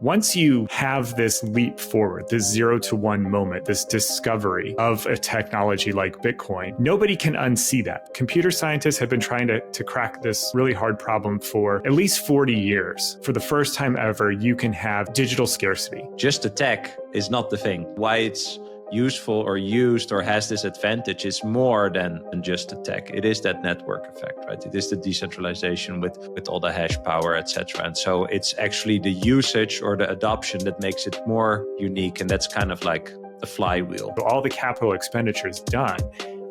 Once you have this leap forward, this 0 to 1 moment, this discovery of a technology like Bitcoin, nobody can unsee that. Computer scientists have been trying to crack this really hard problem for at least 40 years. For the first time ever, you can have digital scarcity. Just the tech is not the thing. Why it's useful or used or has this advantage is more than just the tech. It is that network effect, right? It is the decentralization with all the hash power, etc. And so it's actually the usage or the adoption that makes it more unique. And that's kind of like the flywheel. So all the capital expenditures done,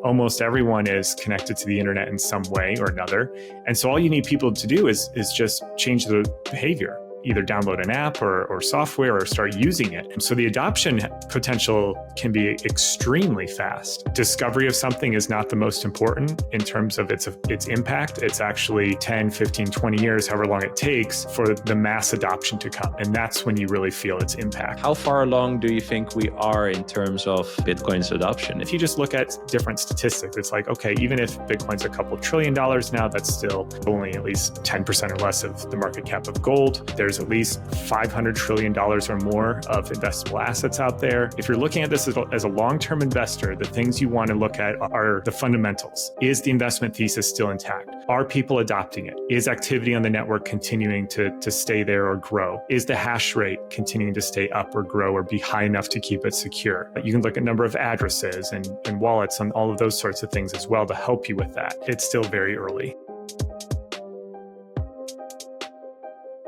almost everyone is connected to the internet in some way or another. And so all you need people to do is just change the behavior. Either download an app or software or start using it. And so the adoption potential can be extremely fast. Discovery of something is not the most important in terms of its impact. It's actually 10, 15, 20 years, however long it takes for the mass adoption to come. And that's when you really feel its impact. How far along do you think we are in terms of Bitcoin's adoption? If you just look at different statistics, it's like, okay, even if Bitcoin's a couple $1 trillion now, that's still only at least 10% or less of the market cap of gold. There's at least $500 trillion or more of investable assets out there. If you're looking at this as a long-term investor, the things you want to look at are the fundamentals. Is the investment thesis still intact? Are people adopting it? Is activity on the network continuing to stay there or grow? Is the hash rate continuing to stay up or grow or be high enough to keep it secure? You can look at number of addresses and wallets and all of those sorts of things as well to help you with that. It's still very early.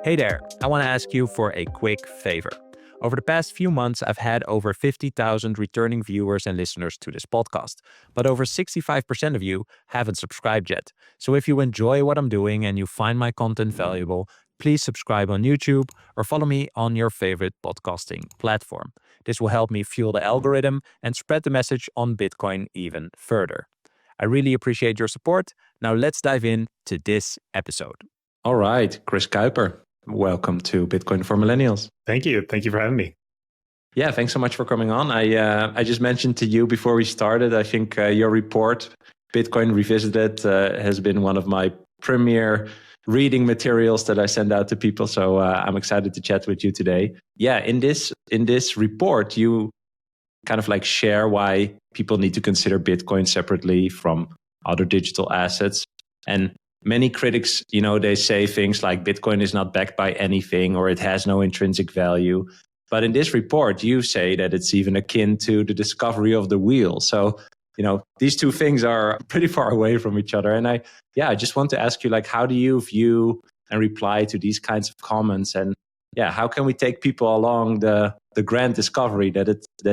Hey there, I want to ask you for a quick favor. Over the past few months, I've had over 50,000 returning viewers and listeners to this podcast, but over 65% of you haven't subscribed yet. So if you enjoy what I'm doing and you find my content valuable, please subscribe on YouTube or follow me on your favorite podcasting platform. This will help me fuel the algorithm and spread the message on Bitcoin even further. I really appreciate your support. Now let's dive into this episode. All right, Chris Kuiper. Welcome to Bitcoin for Millennials. Thank you. Thank you for having me. Yeah, thanks so much for coming on. I just mentioned to you before we started, I think your report, Bitcoin Revisited, has been one of my premier reading materials that I send out to people. So I'm excited to chat with you today. Yeah, in this report, you kind of like share why people need to consider Bitcoin separately from other digital assets. And many critics, they say things like Bitcoin is not backed by anything or it has no intrinsic value. But in this report, you say that it's even akin to the discovery of the wheel. So, these two things are pretty far away from each other. And I just want to ask you, like, how do you view and reply to these kinds of comments? And how can we take people along the grand discovery that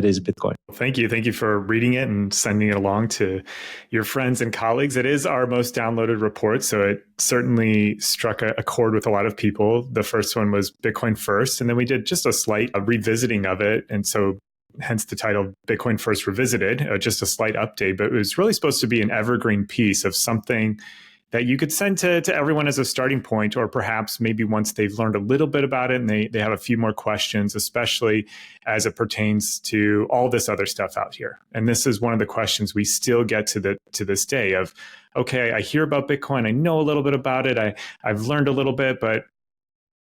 is Bitcoin? Thank you. Thank you for reading it and sending it along to your friends and colleagues. It is our most downloaded report, so it certainly struck a chord with a lot of people. The first one was Bitcoin First, and then we did just a slight revisiting of it. And so hence the title Bitcoin First Revisited, just a slight update. But it was really supposed to be an evergreen piece of something that you could send to everyone as a starting point, or perhaps maybe once they've learned a little bit about it and they have a few more questions, especially as it pertains to all this other stuff out here. And this is one of the questions we still get to this day of, okay, I hear about Bitcoin, I know a little bit about it, I've learned a little bit, but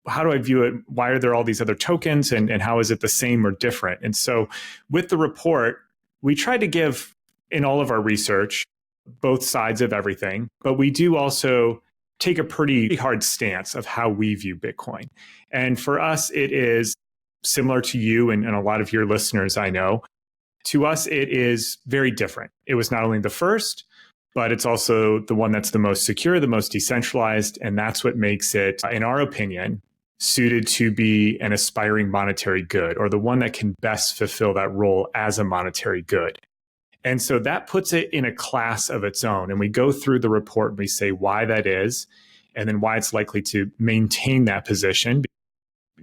how do I view it? Why are there all these other tokens, and how is it the same or different? And so with the report, we try to give, in all of our research, both sides of everything, but we do also take a pretty hard stance of how we view Bitcoin. And for us, it is similar to you and a lot of your listeners, I know. To us, it is very different. It was not only the first, but it's also the one that's the most secure, the most decentralized, and that's what makes it, in our opinion, suited to be an aspiring monetary good, or the one that can best fulfill that role as a monetary good. And so that puts it in a class of its own. And we go through the report and we say why that is, and then why it's likely to maintain that position.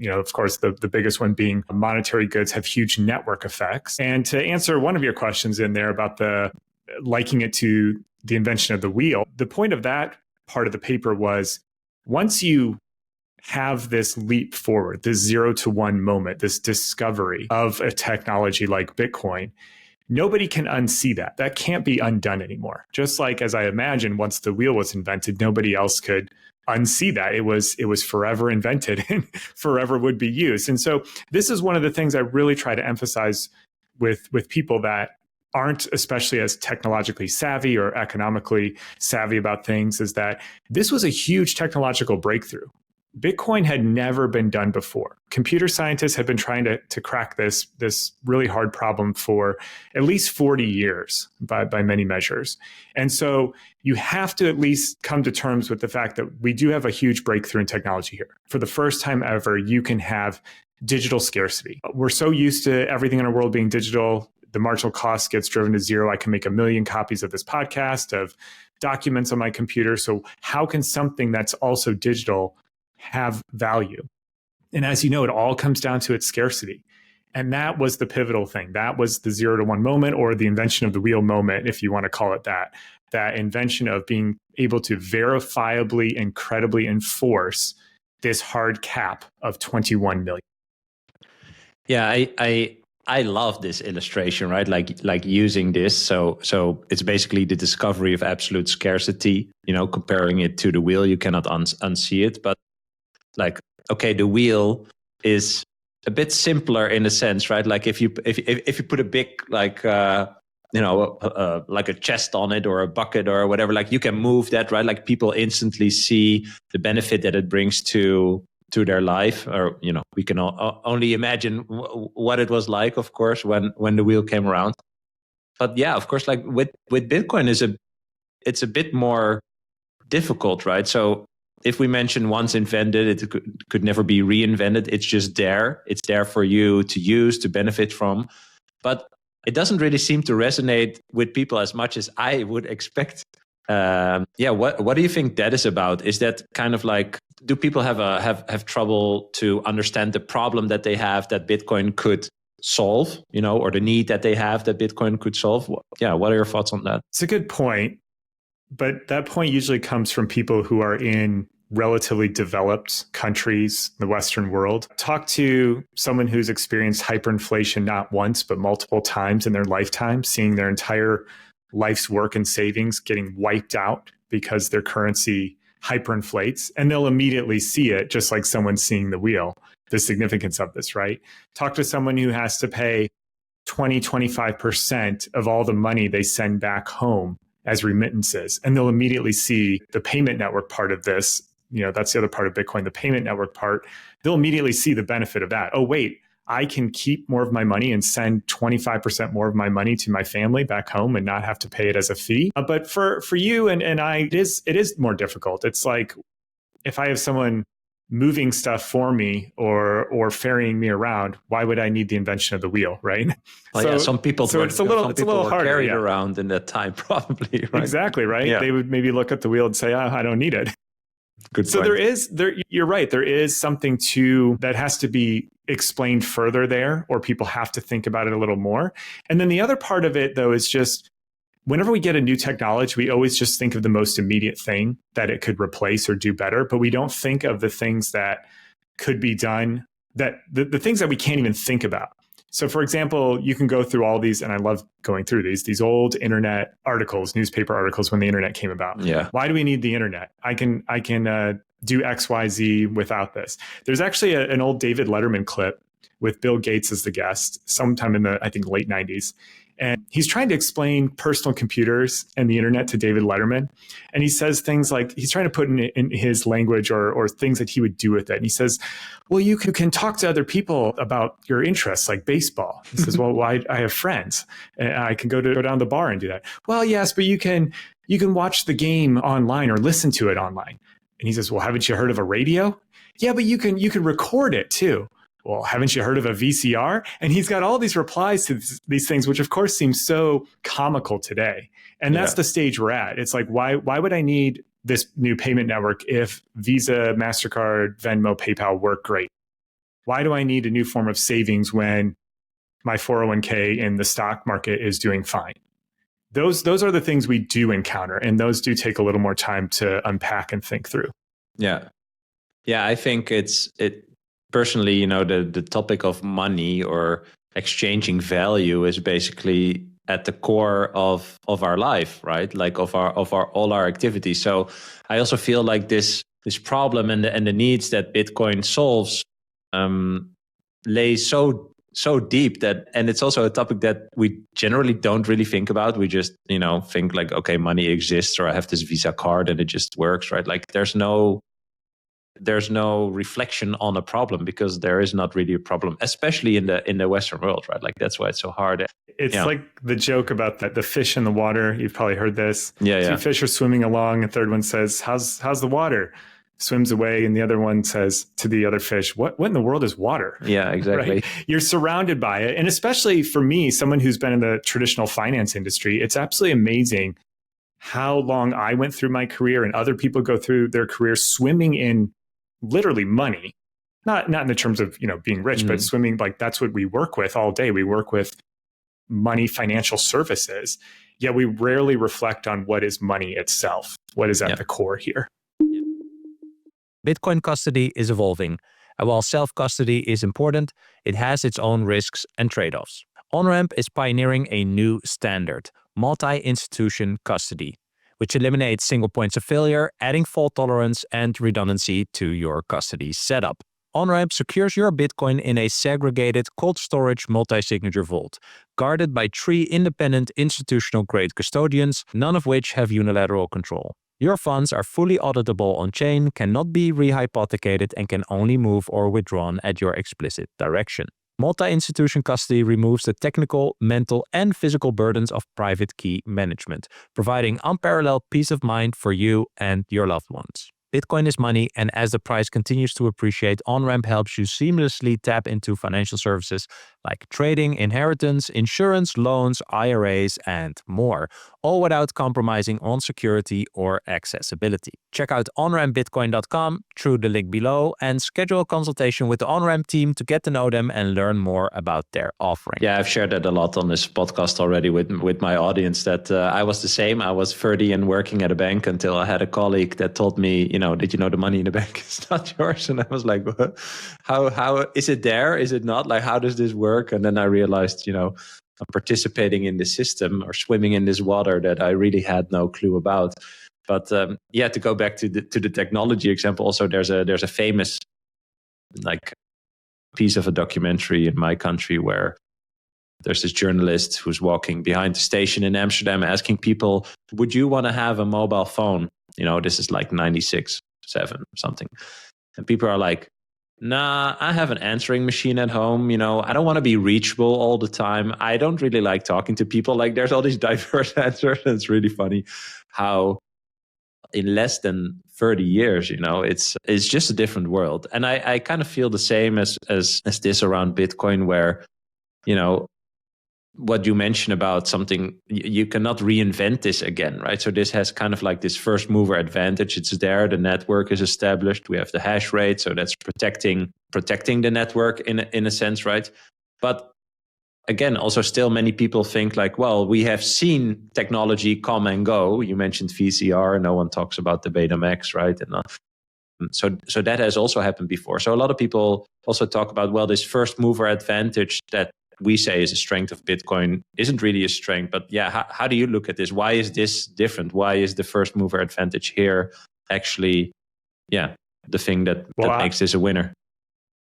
Of course, the biggest one being monetary goods have huge network effects. And to answer one of your questions in there about the liking it to the invention of the wheel, the point of that part of the paper was once you have this leap forward, this 0 to 1 moment, this discovery of a technology like Bitcoin, nobody can unsee that. That can't be undone anymore. Just like, as I imagine, once the wheel was invented, nobody else could unsee that. It was forever invented and forever would be used. And so this is one of the things I really try to emphasize with people that aren't especially as technologically savvy or economically savvy about things, is that this was a huge technological breakthrough. Bitcoin had never been done before. Computer scientists had been trying to crack this really hard problem for at least 40 years by many measures. And so you have to at least come to terms with the fact that we do have a huge breakthrough in technology here. For the first time ever, you can have digital scarcity. We're so used to everything in our world being digital. The marginal cost gets driven to zero. I can make 1 million copies of this podcast, of documents on my computer. So how can something that's also digital have value? And as you know, it all comes down to its scarcity. And that was the pivotal thing. That was the 0 to 1 moment, or the invention of the wheel moment, if you want to call it that. That invention of being able to verifiably and credibly enforce this hard cap of 21 million. Yeah, I love this illustration, right? Like using this. So it's basically the discovery of absolute scarcity, comparing it to the wheel. You cannot unsee it, but like, okay, the wheel is a bit simpler in a sense, right? Like if you put a big like like a chest on it or a bucket or whatever, like you can move that, right? Like people instantly see the benefit that it brings to their life, or we can only imagine what it was like, of course, when the wheel came around. But yeah, of course, like with Bitcoin it's a bit more difficult, right? So if we mention once invented, it could never be reinvented. It's just there. It's there for you to use, to benefit from. But it doesn't really seem to resonate with people as much as I would expect. What do you think that is about? Is that kind of like, do people have trouble to understand the problem that they have that Bitcoin could solve, or the need that they have that Bitcoin could solve? Yeah, what are your thoughts on that? It's a good point, but that point usually comes from people who are in relatively developed countries in the Western world. Talk to someone who's experienced hyperinflation not once, but multiple times in their lifetime, seeing their entire life's work and savings getting wiped out because their currency hyperinflates, and they'll immediately see it, just like someone seeing the wheel, the significance of this, right? Talk to someone who has to pay 25% of all the money they send back home as remittances, and they'll immediately see the payment network part of this. That's the other part of Bitcoin, the payment network part. They'll immediately see the benefit of that. Oh, wait, I can keep more of my money and send 25% more of my money to my family back home and not have to pay it as a fee. But for you and I, it is more difficult. It's like if I have someone moving stuff for me or ferrying me around, why would I need the invention of the wheel, right? Well, some people it's a little harder, carried around in that time, probably. Right? Exactly, right? Yeah. They would maybe look at the wheel and say, I don't need it. Good so point. You're right. There is something that has to be explained further there, or people have to think about it a little more. And then the other part of it, though, is just whenever we get a new technology, we always just think of the most immediate thing that it could replace or do better, but we don't think of the things that could be done, that the things that we can't even think about. So for example, you can go through all these, and I love going through these old internet articles, newspaper articles when the internet came about. Yeah. Why do we need the internet? I can do X, Y, Z without this. There's actually an old David Letterman clip with Bill Gates as the guest sometime in the, I think, late 90s. And he's trying to explain personal computers and the internet to David Letterman. And he says things like, he's trying to put in his language or things that he would do with it. And he says, well, you can talk to other people about your interests, like baseball. He says, well, I have friends and I can go down the bar and do that. Well, yes, but you can watch the game online or listen to it online. And he says, well, haven't you heard of a radio? Yeah, but you can record it too. Well, haven't you heard of a VCR? And he's got all these replies to these things, which of course seems so comical today. And that's the stage we're at. It's like, why would I need this new payment network if Visa, MasterCard, Venmo, PayPal work great? Why do I need a new form of savings when my 401k in the stock market is doing fine? Those are the things we do encounter, and those do take a little more time to unpack and think through. Yeah. I think it personally, the topic of money or exchanging value is basically at the core of our life, right? Like of our all our activities. So I also feel like this problem and the needs that Bitcoin solves lay so deep that, and it's also a topic that we generally don't really think about. We just, think like, okay, money exists, or I have this Visa card and it just works, right? Like there's no reflection on a problem, because there is not really a problem, especially in the Western world, right? Like that's why it's so hard. It's like the joke about the fish in the water. You've probably heard this. Yeah. Two fish are swimming along. A third one says, how's the water? Swims away, and the other one says to the other fish, what in the world is water? Yeah, exactly. Right? You're surrounded by it. And especially for me, someone who's been in the traditional finance industry, it's absolutely amazing how long I went through my career and other people go through their career swimming in literally money. Not in the terms of, being rich, but swimming, like that's what we work with all day. We work with money, financial services. Yet we rarely reflect on what is money itself. What is at the core here? Bitcoin custody is evolving, and while self-custody is important, it has its own risks and trade-offs. OnRamp is pioneering a new standard, multi-institution custody, which eliminates single points of failure, adding fault tolerance and redundancy to your custody setup. OnRamp secures your Bitcoin in a segregated cold storage multi-signature vault, guarded by 3 independent institutional-grade custodians, none of which have unilateral control. Your funds are fully auditable on-chain, cannot be rehypothecated, and can only move or withdrawn at your explicit direction. Multi-institution custody removes the technical, mental, and physical burdens of private key management, providing unparalleled peace of mind for you and your loved ones. Bitcoin is money, and as the price continues to appreciate, OnRamp helps you seamlessly tap into financial services like trading, inheritance, insurance, loans, IRAs, and more, all without compromising on security or accessibility. Check out onrampbitcoin.com through the link below and schedule a consultation with the OnRamp team to get to know them and learn more about their offering. Yeah, I've shared that a lot on this podcast already with my audience, that I was the same. I was 30 and working at a bank until I had a colleague that told me, did you know the money in the bank is not yours? And I was like, what? How is it there? Is it not? Like, how does this work? And then I realized, I'm participating in this system or swimming in this water that I really had no clue about. But to go back to the technology example, also there's a famous piece of a documentary in my country where there's this journalist who's walking behind the station in Amsterdam asking people, would you want to have a mobile phone? This is like 96, 7 or something. And people are like, nah, I have an answering machine at home. I don't want to be reachable all the time. I don't really like talking to people. Like there's all these diverse answers. And it's really funny how in less than 30 years, it's just a different world. And I kind of feel the same as this around Bitcoin, where, what you mentioned about something, you cannot reinvent this again, right? So this has kind of like this first mover advantage. It's there, the network is established, we have the hash rate, so that's protecting the network in a sense, right? But again, also still many people think like, well, we have seen technology come and go. You mentioned VCR, no one talks about the Betamax, right? And so that has also happened before. So a lot of people also talk about, well, this first mover advantage that we say is a strength of Bitcoin isn't really a strength. But how do you look at this? Why is this different? Why is the first mover advantage here actually, the thing that makes this a winner?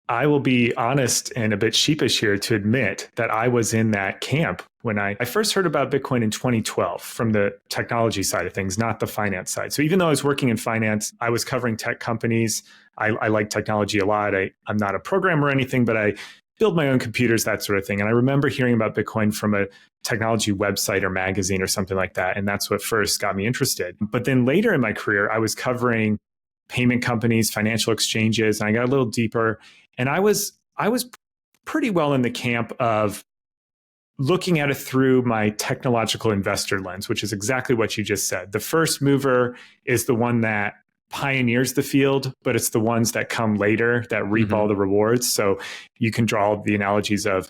I will be honest and a bit sheepish here to admit that I was in that camp when I first heard about Bitcoin in 2012 from the technology side of things, not the finance side. So even though I was working in finance, I was covering tech companies. I like technology a lot. I'm not a programmer or anything, but I build my own computers, that sort of thing. And I remember hearing about Bitcoin from a technology website or magazine or something like that. And that's what first got me interested. But then later in my career, I was covering payment companies, financial exchanges, and I got a little deeper. And I was pretty well in the camp of looking at it through my technological investor lens, which is exactly what you just said. The first mover is the one that pioneers the field, but it's the ones that come later that reap all the rewards. So you can draw the analogies of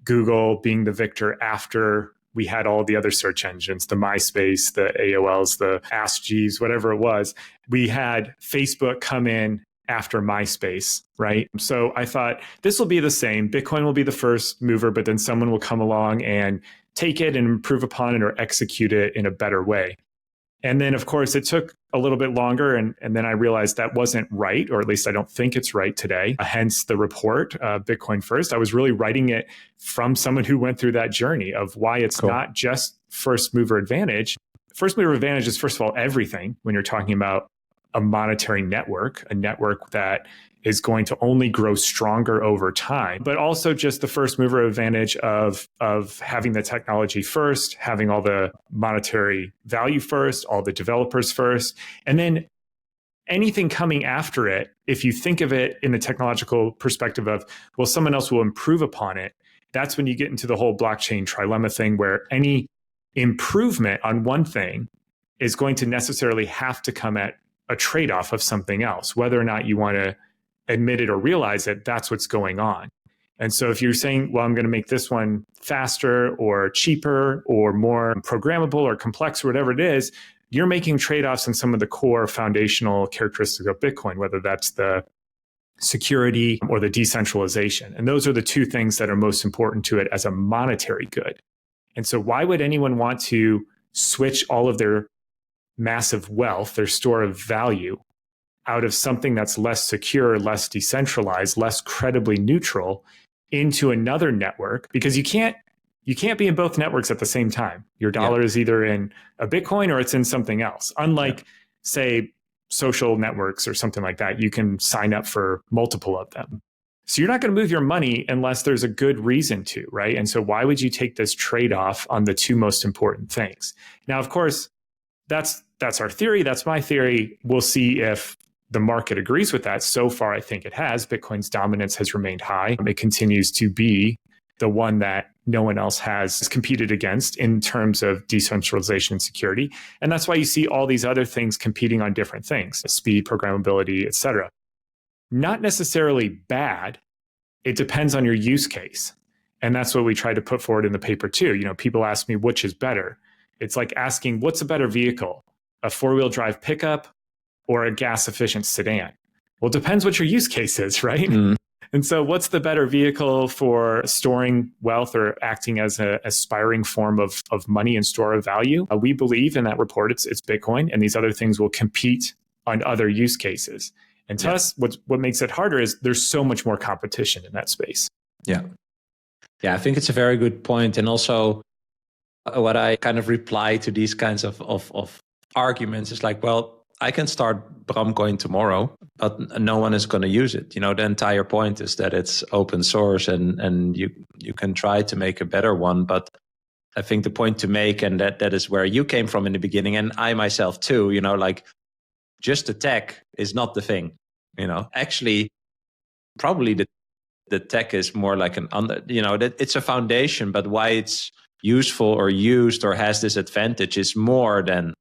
Google being the victor after we had all the other search engines, the MySpace, the AOLs, the AskGs, whatever it was. We had Facebook come in after MySpace, right? So I thought this will be the same. Bitcoin will be the first mover, but then someone will come along and take it and improve upon it or execute it in a better way. And then, of course, it took a little bit longer. And then I realized that wasn't right, or at least I don't think it's right today. Hence the report, Bitcoin First. I was really writing it from someone who went through that journey of why it's not just first mover advantage. First mover advantage is, first of all, everything when you're talking about a monetary network, a network that is going to only grow stronger over time, but also just the first mover advantage of having the technology first, having all the monetary value first, all the developers first, and then anything coming after it, if you think of it in the technological perspective of, well, someone else will improve upon it, that's when you get into the whole blockchain trilemma thing where any improvement on one thing is going to necessarily have to come at a trade-off of something else, whether or not you want to admit it or realize it, that's what's going on. And so if you're saying, well, I'm going to make this one faster or cheaper or more programmable or complex or whatever it is, you're making trade-offs in some of the core foundational characteristics of Bitcoin, whether that's the security or the decentralization. And those are the two things that are most important to it as a monetary good. And so why would anyone want to switch all of their massive wealth, their store of value, out of something that's less secure, less decentralized, less credibly neutral into another network? Because you can't be in both networks at the same time. Your dollar is either in a Bitcoin or it's in something else. Unlike, say, social networks or something like that, you can sign up for multiple of them. So you're not going to move your money unless there's a good reason to, right? And so why would you take this trade-off on the two most important things? Now, of course, that's our theory. That's my theory. We'll see if the market agrees with that. So far, I think it has. Bitcoin's dominance has remained high. It continues to be the one that no one else has competed against in terms of decentralization and security. And that's why you see all these other things competing on different things, speed, programmability, et cetera. Not necessarily bad. It depends on your use case. And that's what we try to put forward in the paper too. You know, people ask me, which is better? It's like asking, what's a better vehicle? A four-wheel drive pickup or a gas-efficient sedan? Well, it depends what your use case is, right? And so what's the better vehicle for storing wealth or acting as an aspiring form of money and store of value? We believe in that report, it's Bitcoin, and these other things will compete on other use cases. And to us, what makes it harder is there's so much more competition in that space. Yeah, I think it's a very good point. And also what I kind of reply to these kinds of arguments is like, well, I can start Bramcoin tomorrow, but no one is going to use it. You know, the entire point is that it's open source and you can try to make a better one. But I think the point to make, and that is where you came from in the beginning, and I myself too, you know, like just the tech is not the thing. You know, actually, probably the tech is more like that it's a foundation, but why it's useful or used or has this advantage is more than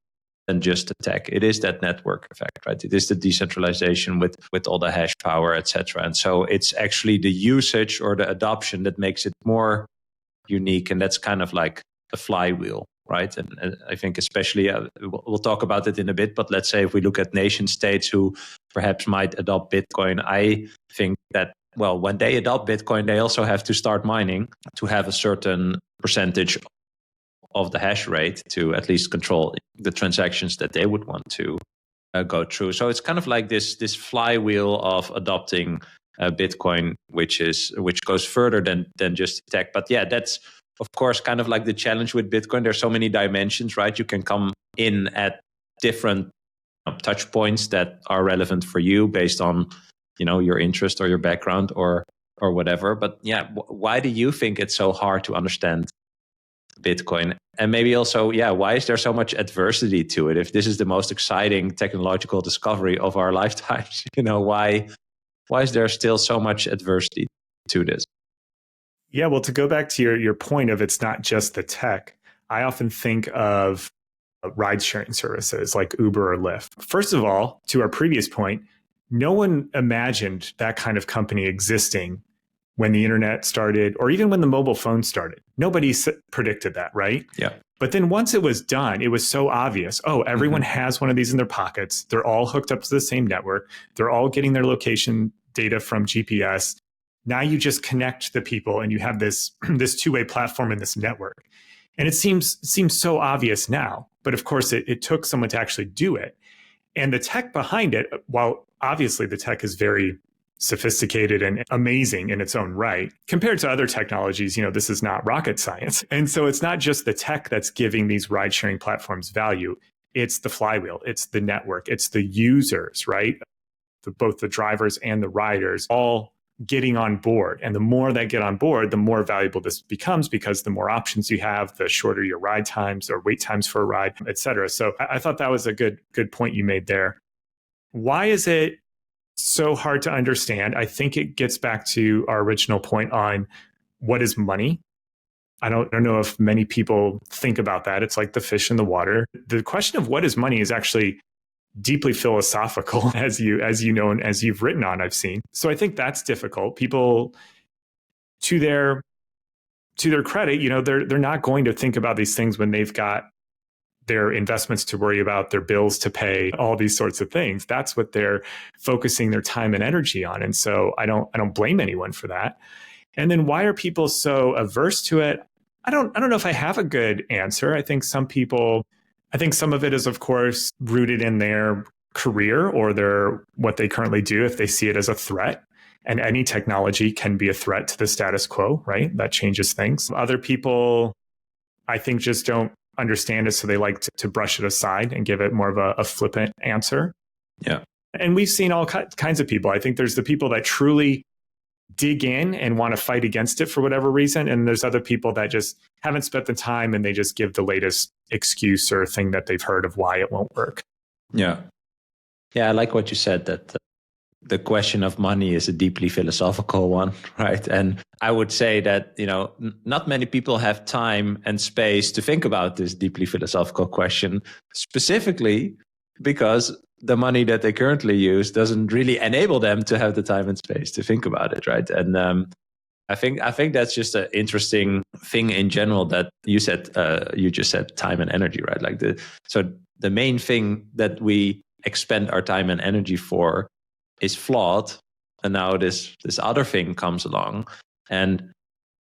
just the tech. It is that network effect, right? It is the decentralization with all the hash power, etc. And so it's actually the usage or the adoption that makes it more unique. And that's kind of like a flywheel, right? And I think especially, we'll talk about it in a bit, but let's say if we look at nation states who perhaps might adopt Bitcoin, I think that, well, when they adopt Bitcoin, they also have to start mining to have a certain percentage of the hash rate to at least control the transactions that they would want to go through. So it's kind of like this flywheel of adopting Bitcoin, which goes further than just tech. But yeah, that's of course kind of like the challenge with Bitcoin. There's so many dimensions, right? You can come in at different touch points that are relevant for you based on, you know, your interest or your background or whatever. But yeah, why do you think it's so hard to understand Bitcoin? And maybe also, why is there so much adversity to it? If this is the most exciting technological discovery of our lifetimes, you know, why is there still so much adversity to this? Yeah, well, to go back to your point of it's not just the tech, I often think of ride-sharing services like Uber or Lyft. First of all, to our previous point, no one imagined that kind of company existing when the internet started, or even when the mobile phone started. Nobody predicted that, right? Yeah. But then once it was done, it was so obvious. Oh, everyone has one of these in their pockets. They're all hooked up to the same network. They're all getting their location data from GPS. Now you just connect the people and you have this two-way platform in this network. And it seems so obvious now, but of course it took someone to actually do it. And the tech behind it, while obviously the tech is very sophisticated and amazing in its own right, compared to other technologies, this is not rocket science. And so it's not just the tech that's giving these ride sharing platforms value. It's the flywheel, it's the network, it's the users, right? Both the drivers and the riders all getting on board. And the more that get on board, the more valuable this becomes, because the more options you have, the shorter your ride times or wait times for a ride, et cetera. So I thought that was a good point you made there. Why is it so hard to understand? I think it gets back to our original point on what is money. I don't know if many people think about that. It's like the fish in the water. The question of what is money is actually deeply philosophical, as you know, and as you've written on, I've seen. So I think that's difficult. People, to their credit, they're not going to think about these things when they've got their investments to worry about, their bills to pay, all these sorts of things. That's what they're focusing their time and energy on. And so I don't blame anyone for that. And then why are people so averse to it? I don't know if I have a good answer. I think some of it is, of course, rooted in their career or what they currently do, if they see it as a threat. And any technology can be a threat to the status quo, right? That changes things. Other people, I think, just don't understand it, so they like to brush it aside and give it more of a flippant answer. Yeah. And we've seen all kinds of people. I think there's the people that truly dig in and want to fight against it for whatever reason. And there's other people that just haven't spent the time and they just give the latest excuse or thing that they've heard of why it won't work. Yeah. Yeah, I like what you said, that the question of money is a deeply philosophical one, right? And I would say that, not many people have time and space to think about this deeply philosophical question, specifically because the money that they currently use doesn't really enable them to have the time and space to think about it, right? And I think that's just an interesting thing in general that you said. You just said time and energy, right? So the main thing that we expend our time and energy for is flawed, and now this other thing comes along. And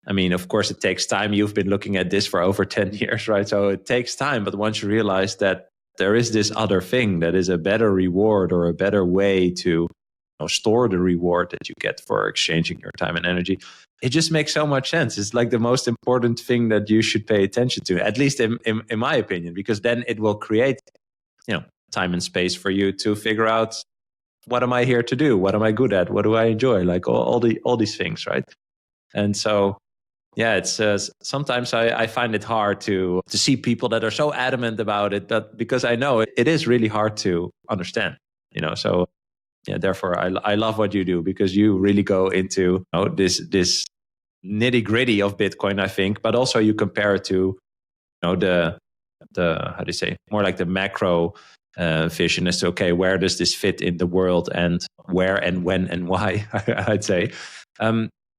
I mean, of course, it takes time. You've been looking at this for over 10 years, right? So it takes time. But once you realize that there is this other thing that is a better reward or a better way to store the reward that you get for exchanging your time and energy, it just makes so much sense. It's like the most important thing that you should pay attention to, at least in my opinion, because then it will create, time and space for you to figure out, what am I here to do? What am I good at? What do I enjoy? Like all these things, right? And so, yeah, it's sometimes I find it hard to see people that are so adamant about it, but because I know it is really hard to understand, So, yeah, therefore I love what you do, because you really go into this nitty gritty of Bitcoin, I think, but also you compare it to the how do you say, more like the macro vision as to, okay, where does this fit in the world, and where and when and why, I'd say.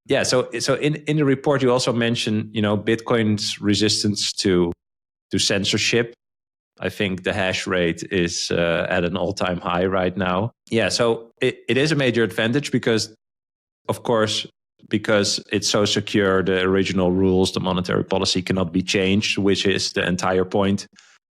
Yeah, so in the report you also mentioned, Bitcoin's resistance to censorship. I think the hash rate is at an all-time high right now. Yeah, so it is a major advantage because, of course, because it's so secure, the original rules, the monetary policy cannot be changed, which is the entire point,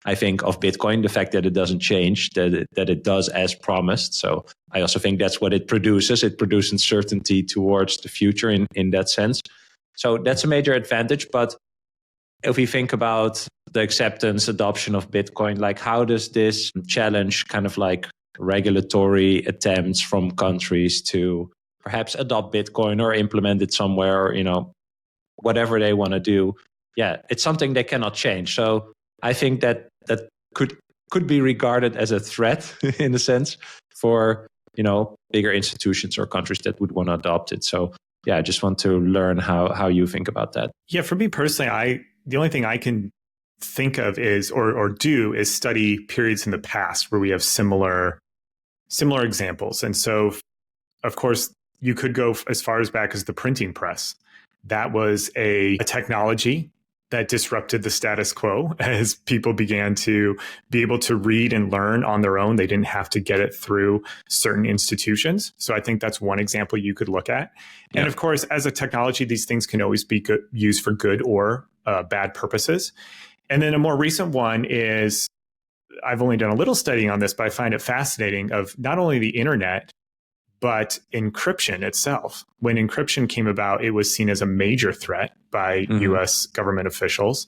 I think, of Bitcoin, the fact that it doesn't change, that it does as promised. So I also think that's what it produces. It produces certainty towards the future in that sense. So that's a major advantage. But if we think about the acceptance, adoption of Bitcoin, like how does this challenge kind of like regulatory attempts from countries to perhaps adopt Bitcoin or implement it somewhere, whatever they want to do? Yeah, it's something they cannot change. So I think that could be regarded as a threat in a sense for, bigger institutions or countries that would want to adopt it. So yeah, I just want to learn how you think about that. Yeah, for me personally, the only thing I can think of is or do is study periods in the past where we have similar examples. And so, of course, you could go as far as back as the printing press. That was a technology that disrupted the status quo as people began to be able to read and learn on their own. They didn't have to get it through certain institutions. So I think that's one example you could look at. Yeah. And of course, as a technology, these things can always be used for good or bad purposes. And then a more recent one is, I've only done a little studying on this, but I find it fascinating, of not only the internet, but encryption itself. When encryption came about, it was seen as a major threat by US government officials.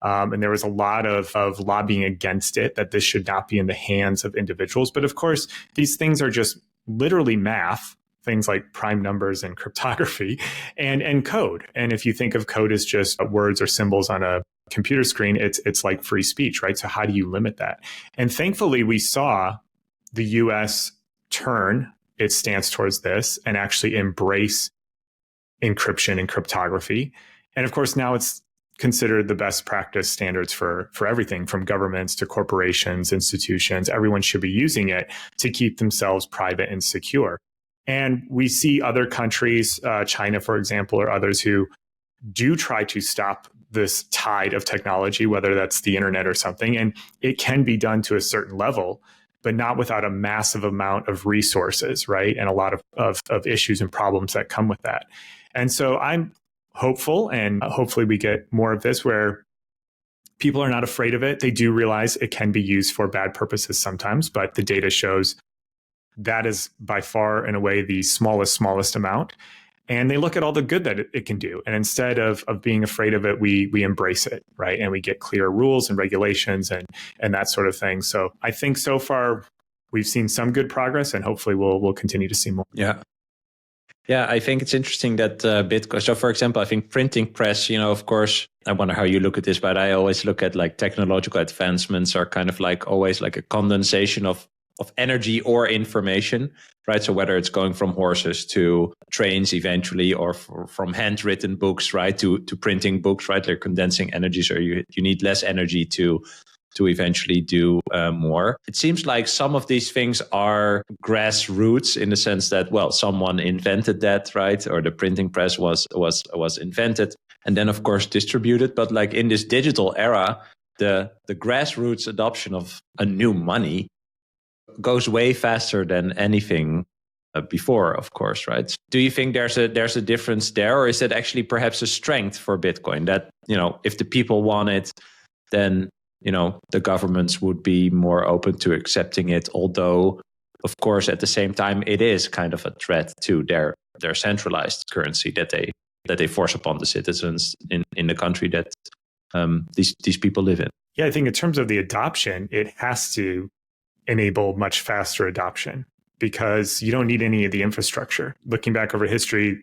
And there was a lot of lobbying against it, that this should not be in the hands of individuals. But of course, these things are just literally math, things like prime numbers and cryptography and code. And if you think of code as just words or symbols on a computer screen, it's like free speech, right? So how do you limit that? And thankfully, we saw the US turn its stance towards this and actually embrace encryption and cryptography. And of course, now it's considered the best practice standards for everything from governments to corporations, institutions. Everyone should be using it to keep themselves private and secure. And we see other countries, China, for example, or others, who do try to stop this tide of technology, whether that's the internet or something. And it can be done to a certain level, but not without a massive amount of resources, right? And a lot of issues and problems that come with that. And so I'm hopeful, and hopefully we get more of this, where people are not afraid of it. They do realize it can be used for bad purposes sometimes, but the data shows that is by far and away the smallest amount. And they look at all the good that it can do. And instead of being afraid of it, we embrace it, right? And we get clear rules and regulations and that sort of thing. So I think so far we've seen some good progress, and hopefully we'll continue to see more. Yeah. Yeah, I think it's interesting that Bitcoin. So, for example, I think printing press, of course, I wonder how you look at this, but I always look at like technological advancements are kind of like always like a condensation of energy or information, right? So whether it's going from horses to trains eventually, or from handwritten books, right, to printing books, right? They're condensing energy, so you need less energy to eventually do more. It seems like some of these things are grassroots in the sense that, well, someone invented that, right? Or the printing press was invented and then, of course, distributed. But like in this digital era, the grassroots adoption of a new money goes way faster than anything before, of course, right? Do you think there's a difference there, or is it actually perhaps a strength for Bitcoin that, if the people want it, then the governments would be more open to accepting it, although, of course, at the same time, it is kind of a threat to their centralized currency that they force upon the citizens in the country that these people live in. Yeah, I think in terms of the adoption, it has to enable much faster adoption because you don't need any of the infrastructure. Looking back over history,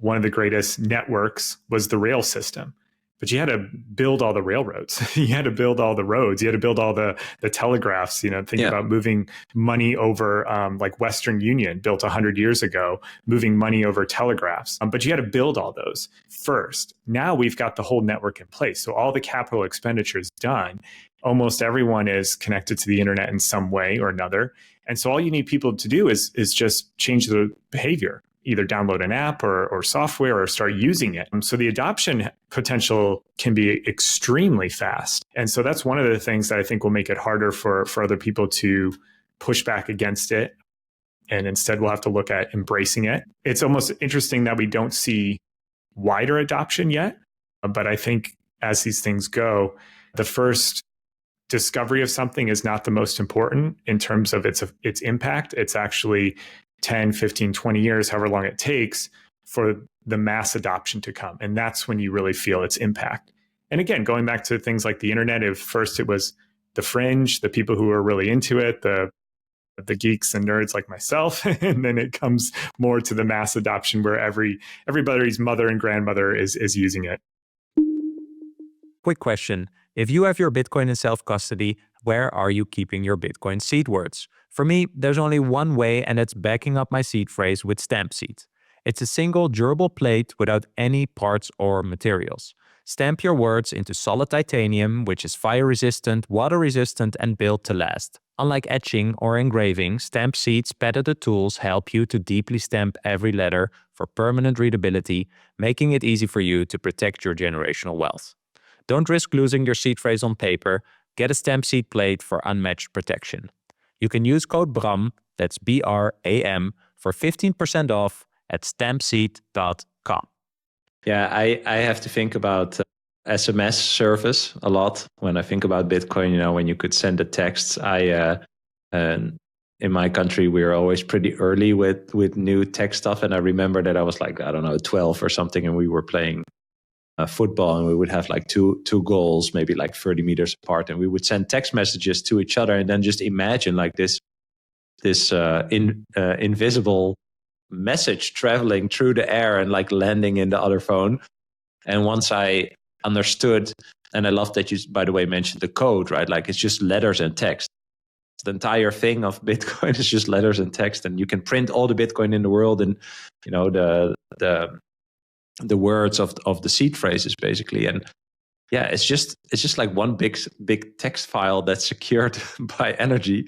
one of the greatest networks was the rail system. But you had to build all the railroads. You had to build all the roads. You had to build all the telegraphs. Think about moving money over, like Western Union built 100 years ago, moving money over telegraphs. But you had to build all those first. Now we've got the whole network in place. So all the capital expenditure is done. Almost everyone is connected to the internet in some way or another. And so all you need people to do is just change the behavior. Either download an app or software or start using it. So the adoption potential can be extremely fast. And so that's one of the things that I think will make it harder for other people to push back against it. And instead, we'll have to look at embracing it. It's almost interesting that we don't see wider adoption yet. But I think as these things go, the first discovery of something is not the most important in terms of its impact. It's actually 10, 15, 20 years, however long it takes for the mass adoption to come. And that's when you really feel its impact. And again, going back to things like the internet, if first it was the fringe, the people who are really into it, the geeks and nerds like myself, and then it comes more to the mass adoption where everybody's mother and grandmother is using it. Quick question. If you have your Bitcoin in self-custody, where are you keeping your Bitcoin seed words? For me, there's only one way, and it's backing up my seed phrase with stamp seed. It's a single durable plate without any parts or materials. Stamp your words into solid titanium, which is fire-resistant, water-resistant, and built to last. Unlike etching or engraving, Stamp Seed's patented tools help you to deeply stamp every letter for permanent readability, making it easy for you to protect your generational wealth. Don't risk losing your seed phrase on paper. Get a Stamp Seed plate for unmatched protection. You can use code BRAM, that's BRAM, for 15% off at stampseed.com. Yeah, I have to think about SMS service a lot when I think about Bitcoin. You know, when you could send a text, in my country, we were always pretty early with new tech stuff. And I remember that I was like, I don't know, 12 or something, and we were playing football, and we would have like two goals, maybe like 30 meters apart, and we would send text messages to each other, and then just imagine like this invisible message traveling through the air and like landing in the other phone. And once I understood, and I love that you, by the way, mentioned the code, right? Like it's just letters and text. The entire thing of Bitcoin is just letters and text, and you can print all the Bitcoin in the world, and you know the words of the seed phrases basically. And yeah, it's just like one big text file that's secured by energy,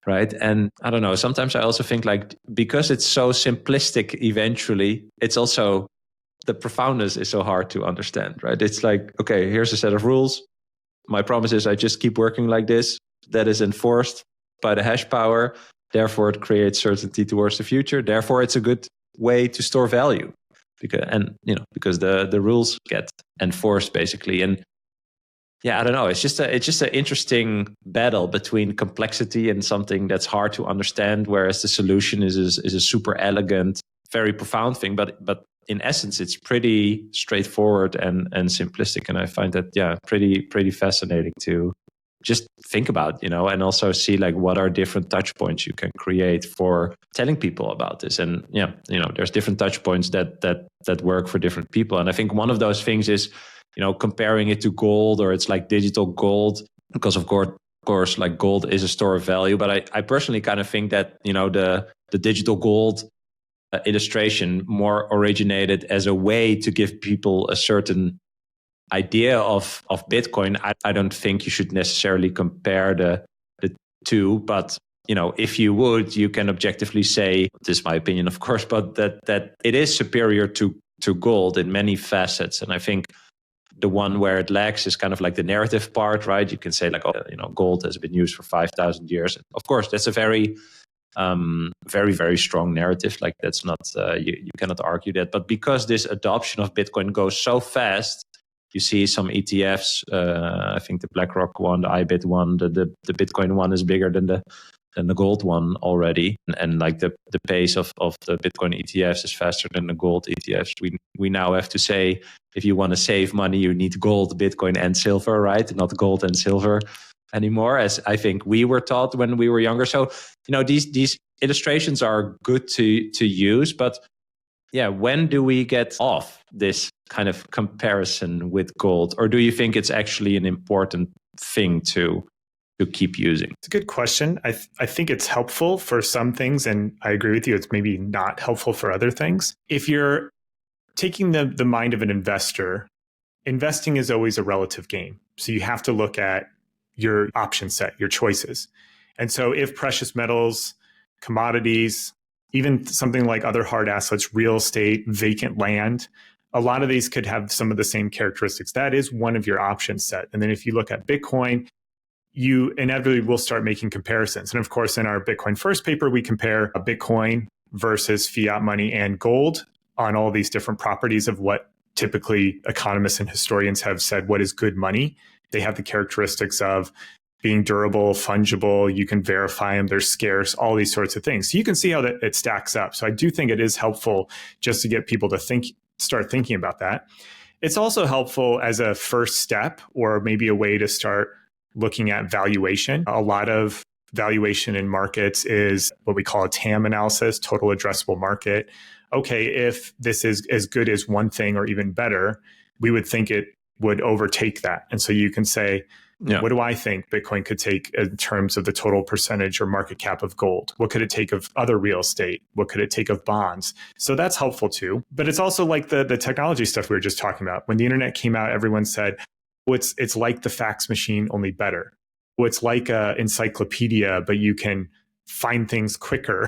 right? And I don't know, sometimes I also think like, because it's so simplistic, eventually it's also, the profoundness is so hard to understand, right? It's like, okay, here's a set of rules. My promise is I just keep working like this. That is enforced by the hash power. Therefore, it creates certainty towards the future. Therefore, it's a good way to store value, because the rules get enforced basically. And yeah, I don't know. It's just an interesting battle between complexity and something that's hard to understand, whereas the solution is a super elegant, very profound thing. But in essence, it's pretty straightforward and simplistic. And I find that pretty fascinating to just think about, and also see like what are different touch points you can create for telling people about this. And there's different touch points that work for different people. And I think one of those things is, comparing it to gold, or it's like digital gold, because of course, like gold is a store of value. But I personally kind of think that, the digital gold illustration more originated as a way to give people a certain idea of Bitcoin. I don't think you should necessarily compare the two, but if you would, you can objectively say, this is my opinion, of course, but that it is superior to gold in many facets. And I think the one where it lacks is kind of like the narrative part, right? You can say like, gold has been used for 5,000 years. Of course, that's a very, very, very strong narrative. Like that's not, you cannot argue that. But because this adoption of Bitcoin goes so fast, you see some ETFs, I think the BlackRock one, the IBIT one, the Bitcoin one is bigger than the gold one already. And like the pace of the Bitcoin ETFs is faster than the gold ETFs. We now have to say, if you want to save money, you need gold, Bitcoin, and silver, right? Not gold and silver anymore, as I think we were taught when we were younger. So, these illustrations are good to use, but yeah, when do we get off this kind of comparison with gold? Or do you think it's actually an important thing to keep using? It's a good question. I think it's helpful for some things, and I agree with you, it's maybe not helpful for other things. If you're taking the mind of an investor, investing is always a relative game. So you have to look at your option set, your choices. And so if precious metals, commodities, even something like other hard assets, real estate, vacant land, a lot of these could have some of the same characteristics. That is one of your option set. And then if you look at Bitcoin, you inevitably will start making comparisons. And of course, in our Bitcoin First paper, we compare a Bitcoin versus fiat money and gold on all these different properties of what typically economists and historians have said what is good money. They have the characteristics of being durable, fungible, you can verify them, they're scarce, all these sorts of things. So you can see how it stacks up. So I do think it is helpful just to get people to start thinking about that. It's also helpful as a first step, or maybe a way to start looking at valuation. A lot of valuation in markets is what we call a TAM analysis, total addressable market. Okay, if this is as good as one thing or even better, we would think it would overtake that. And so you can say, what do I think Bitcoin could take in terms of the total percentage or market cap of gold? What could it take of other real estate? What could it take of bonds? So that's helpful too. But it's also like the technology stuff we were just talking about. When the internet came out, everyone said, it's like the fax machine, only better. It's like an encyclopedia, but you can find things quicker.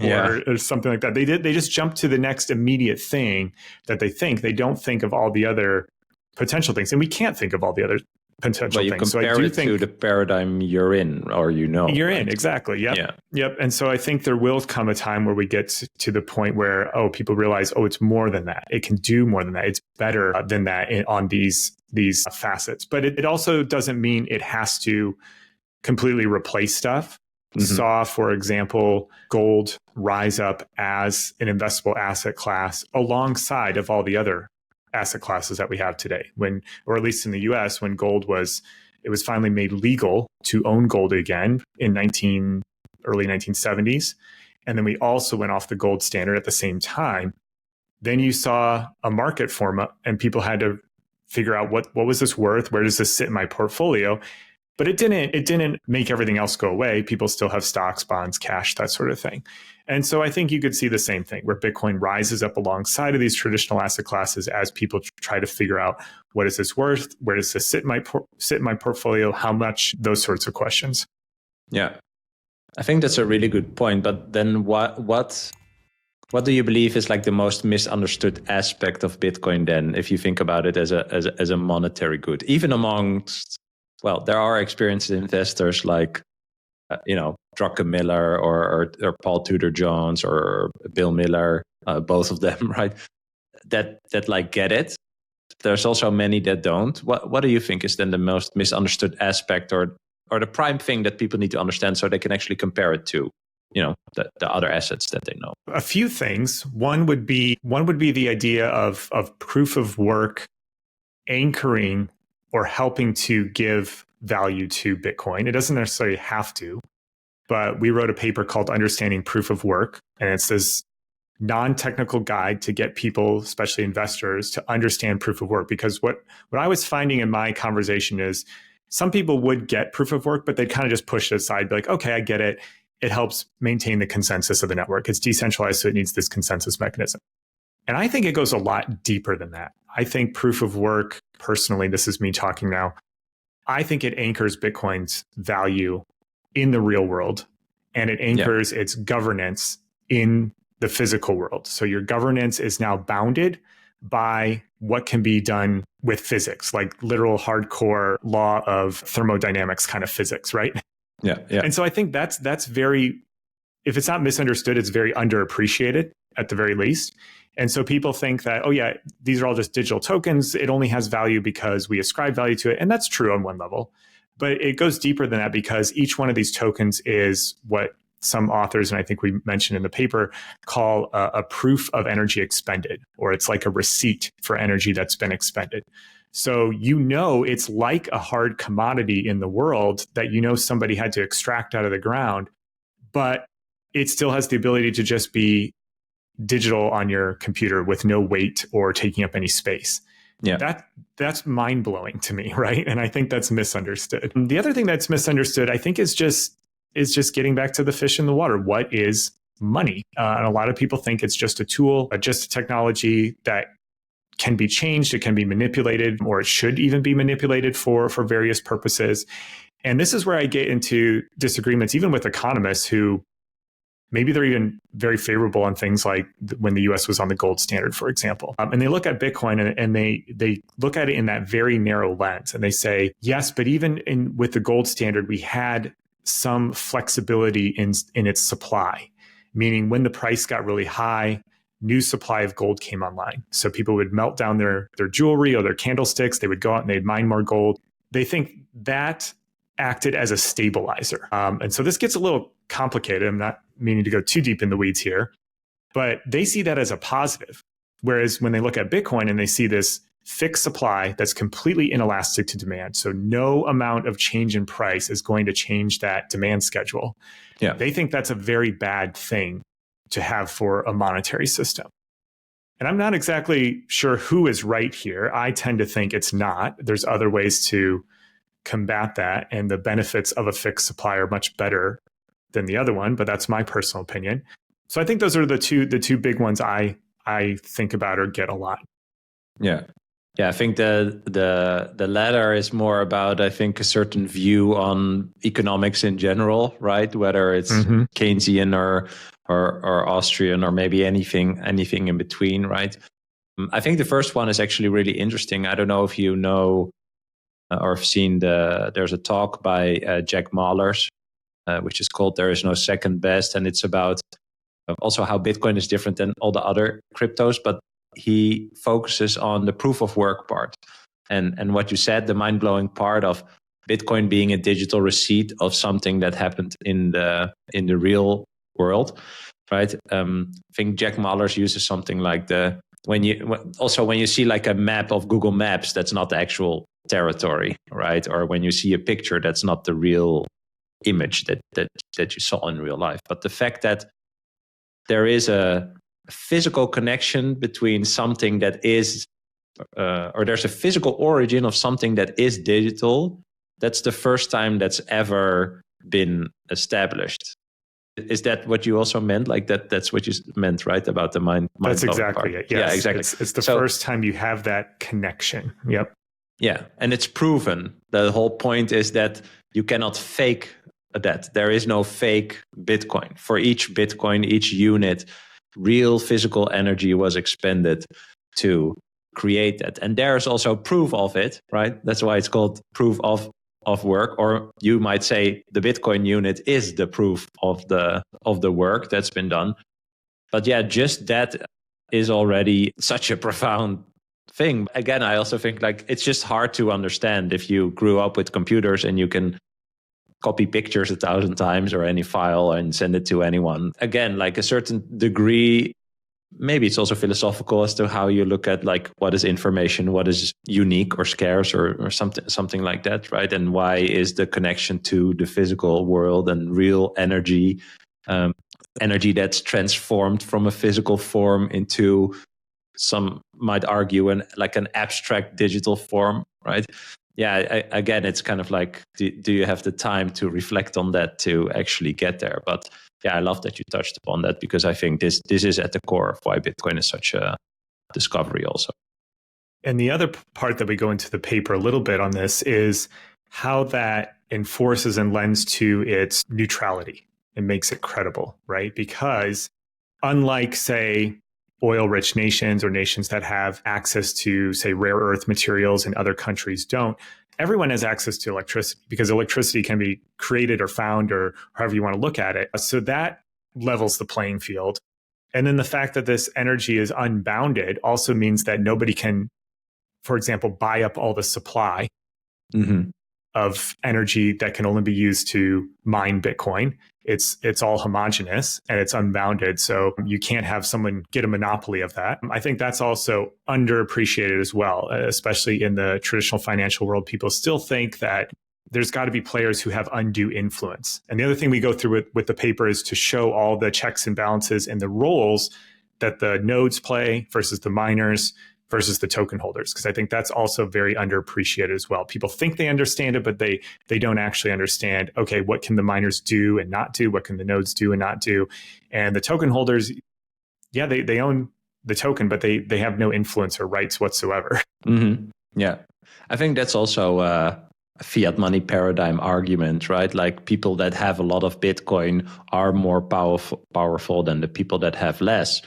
Or something like that. They just jump to the next immediate thing that they think. They don't think of all the other potential things. And we can't think of all the other potential you things. So I compare do it think to the paradigm you're in, or you're right? in, exactly. Yep. Yeah. Yep. And so I think there will come a time where we get to the point where, people realize, it's more than that. It can do more than that. It's better than that on these facets. But it also doesn't mean it has to completely replace stuff. Saw, for example, gold rise up as an investable asset class alongside of all the other asset classes that we have today. Or at least in the US, when gold was finally made legal to own gold again in early 1970s. And then we also went off the gold standard at the same time. Then you saw a market form up and people had to figure out what was this worth? Where does this sit in my portfolio? But it didn't make everything else go away. People still have stocks, bonds, cash, that sort of thing. And so I think you could see the same thing where Bitcoin rises up alongside of these traditional asset classes as people try to figure out what is this worth? Where does this sit in my portfolio? How much? Those sorts of questions. Yeah, I think that's a really good point. But then what do you believe is like the most misunderstood aspect of Bitcoin then, if you think about it as a monetary good, even amongst, well, there are experienced investors like, Druckenmiller or Paul Tudor Jones or Bill Miller, both of them, right? That like get it. There's also many that don't. What do you think is then the most misunderstood aspect or the prime thing that people need to understand so they can actually compare it to, the other assets that they know? A few things. One would be the idea of proof of work anchoring or helping to give value to Bitcoin. It doesn't necessarily have to, but we wrote a paper called Understanding Proof of Work, and it's this non-technical guide to get people, especially investors, to understand proof of work. Because what I was finding in my conversation is some people would get proof of work, but they'd kind of just push it aside, be like, okay, I get it. It helps maintain the consensus of the network. It's decentralized, so it needs this consensus mechanism. And I think it goes a lot deeper than that. I think proof of work, personally, this is me talking now, I think it anchors Bitcoin's value in the real world, and it anchors its governance in the physical world. So your governance is now bounded by what can be done with physics, like literal hardcore law of thermodynamics kind of physics, right? Yeah. And so I think that's very, if it's not misunderstood, it's very underappreciated at the very least. And so people think that, these are all just digital tokens. It only has value because we ascribe value to it. And that's true on one level. But it goes deeper than that because each one of these tokens is what some authors, and I think we mentioned in the paper, call a proof of energy expended, or it's like a receipt for energy that's been expended. So it's like a hard commodity in the world that somebody had to extract out of the ground, but it still has the ability to just be digital on your computer with no weight or taking up any space. Yeah. That's mind-blowing to me, right? And I think that's misunderstood. The other thing that's misunderstood, I think, is just getting back to the fish in the water. What is money? And a lot of people think it's just a tool, just a technology that can be changed, it can be manipulated, or it should even be manipulated for various purposes. And this is where I get into disagreements, even with economists who maybe they're even very favorable on things like when the US was on the gold standard, for example. And they look at Bitcoin and they look at it in that very narrow lens. And they say, yes, but even with the gold standard, we had some flexibility in its supply, meaning when the price got really high, new supply of gold came online. So people would melt down their jewelry or their candlesticks. They would go out and they'd mine more gold. They think that acted as a stabilizer. And so this gets a little complicated. I'm not meaning to go too deep in the weeds here, but they see that as a positive. Whereas when they look at Bitcoin and they see this fixed supply that's completely inelastic to demand, so no amount of change in price is going to change that demand schedule. Yeah. They think that's a very bad thing to have for a monetary system. And I'm not exactly sure who is right here. I tend to think it's not. There's other ways to combat that, and the benefits of a fixed supply are much better than the other one, but that's my personal opinion. So I think those are the two big ones I think about or get a lot. Yeah. I think the latter is more about, I think, a certain view on economics in general, right? Whether it's Keynesian or Austrian or maybe anything in between, right? I think the first one is actually really interesting. I don't know if you know or have seen there's a talk by Jack Mallers, which is called "There Is No Second Best," and it's about also how Bitcoin is different than all the other cryptos, but he focuses on the proof of work part. And what you said, the mind-blowing part of Bitcoin being a digital receipt of something that happened in the real world, right? I think Jack Mallers uses something like when you see like a map of Google Maps, that's not the actual territory, right? Or when you see a picture, that's not the real image that you saw in real life. But the fact that there is a physical connection between something that is, or there's a physical origin of something that is digital, that's the first time that's ever been established. Is that what you also meant? Like that's what you meant, right? About the mind. That's exactly it. Yes. Yeah, exactly. It's the first time you have that connection. Yep. Yeah, and it's proven. The whole point is that you cannot fake that. There is no fake Bitcoin. For each Bitcoin, each unit, real physical energy was expended to create that. And there's also proof of it, right? That's why it's called proof of work. Or you might say the Bitcoin unit is the proof of the work that's been done. But yeah, just that is already such a profound thing. Again, I also think like it's just hard to understand if you grew up with computers and you can copy pictures 1,000 times or any file and send it to anyone. Again, like a certain degree, maybe it's also philosophical as to how you look at like what is information, what is unique or scarce or something like that, right? And why is the connection to the physical world and real energy, energy that's transformed from a physical form into, some might argue, an abstract digital form, right? Yeah, again, it's kind of like, do you have the time to reflect on that to actually get there? But yeah, I love that you touched upon that, because I think this is at the core of why Bitcoin is such a discovery also. And the other part that we go into the paper a little bit on this is how that enforces and lends to its neutrality and makes it credible, right? Because unlike, say, oil-rich nations or nations that have access to, say, rare earth materials and other countries don't, everyone has access to electricity, because electricity can be created or found or however you want to look at it. So that levels the playing field. And then the fact that this energy is unbounded also means that nobody can, for example, buy up all the supply of energy that can only be used to mine Bitcoin. It's all homogeneous and it's unbounded. So you can't have someone get a monopoly of that. I think that's also underappreciated as well, especially in the traditional financial world. People still think that there's got to be players who have undue influence. And the other thing we go through with the paper is to show all the checks and balances and the roles that the nodes play versus the miners versus the token holders, because I think that's also very underappreciated as well. People think they understand it, but they don't actually understand, okay, what can the miners do and not do? What can the nodes do and not do? And the token holders, yeah, they own the token, but they have no influence or rights whatsoever. Yeah, I think that's also a fiat money paradigm argument, right? Like people that have a lot of Bitcoin are more powerful than the people that have less.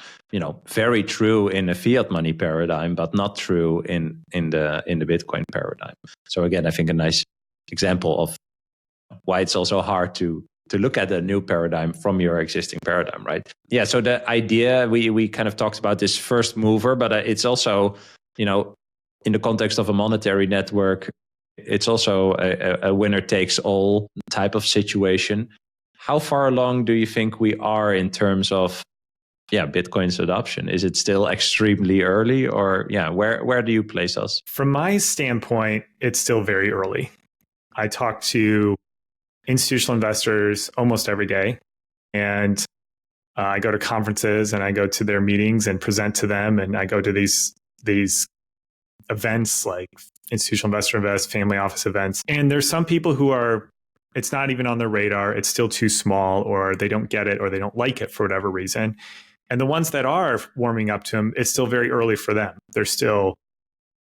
Very true in a fiat money paradigm, but not true in the Bitcoin paradigm. So again, I think a nice example of why it's also hard to look at a new paradigm from your existing paradigm, right? Yeah. So the idea, we kind of talked about this first mover, but it's also, in the context of a monetary network, it's also a winner takes all type of situation. How far along do you think we are in terms of Bitcoin's adoption? Is it still extremely early, or where do you place us? From my standpoint, it's still very early. I talk to institutional investors almost every day, and I go to conferences and I go to their meetings and present to them, and I go to these events like Institutional Investor Invest, family office events. And there's some people who it's not even on their radar. It's still too small, or they don't get it, or they don't like it for whatever reason. And the ones that are warming up to them, it's still very early for them. They're still